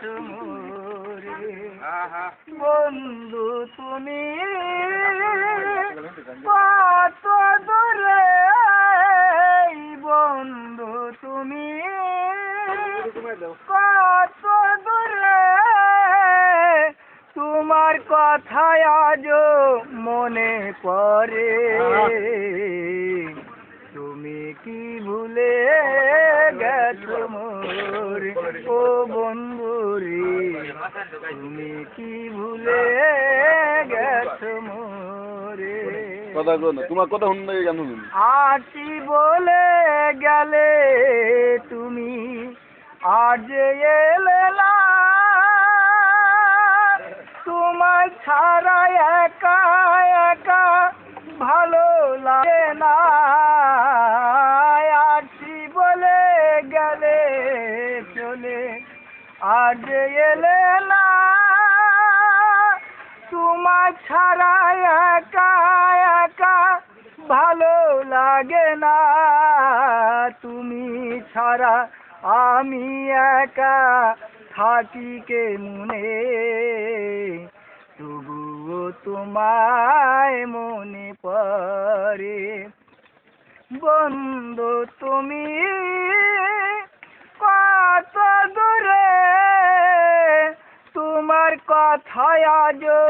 গেছো মোরে বন্ধু তুমি কত দূরে বন্ধু তুমি কত দূরে তোমার কথায় আজও মনে পড়ে তুমি কি ভুলে গেছো মোরে ও বন্ধু রে তুমি কি ভুলে গেছো মোরে কথা কো না তোমার কথা শুনলে গান শুনুন আছি বলে গেলে তুমি আজ এলে না তোমার ছাড়া একা একা ভালো লাগে না আছি বলে গেলে চলে আজ এলে না তোমার ছাড়া একা একা ভালো লাগে না তুমি ছাড়া আমি একা থাকি কেমনে তবুও তোমায় মনে পড়ে বন্ধু তুমি কত দূরে তোমার কথায় আজও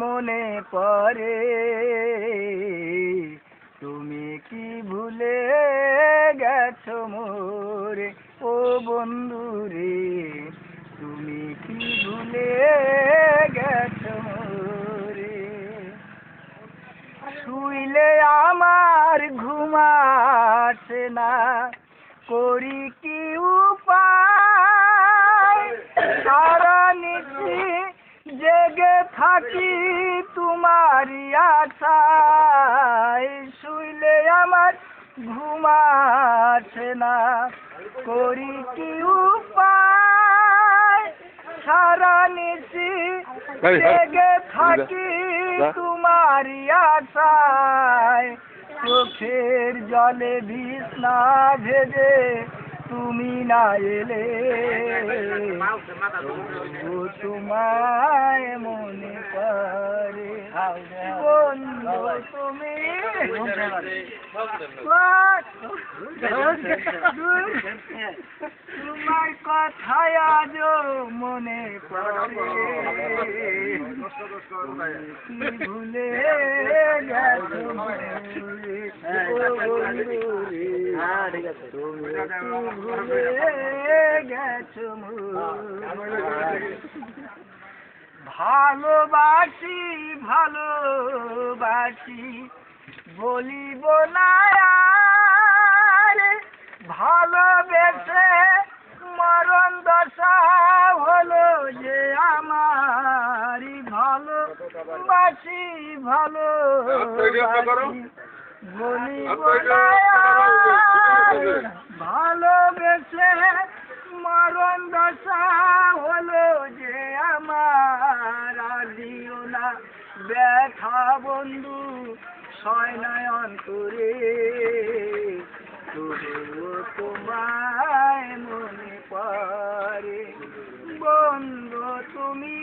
মনে পড়ে তুমি কি ভুলে গেছো মোরে ও বন্ধু রে তুমি কি ভুলে গেছো মোরে শুইলে আমার ঘুমাছে না করি কি উপায় সারা নিশি জেগে থাকি তোমারই আশায় শুইলে আমার ঘুমাছে না করি কি উপায় সারা নিশি জেগে থাকি তোমারই আশায় চোখের জলে বিছনা ভেজে তুমি না এলে তোমায় মনে করে বন্ধু তুমি তোমার কথায় আজও মনে পড়ে কি ভুলে গেছো ভালোবাসি ভালোবাসি বলিব না আর ভালোবেসে মরণ দশা হলো যে আমার ভালোবাসি ভালোবাসি বলিব না আর ভালোবেসে মরণ দশা হলো যে আমার দিও না ব্যথা বন্ধু সয় নয় অন্তরে তবুও তোমায় মনে পড়ে বন্ধু তুমি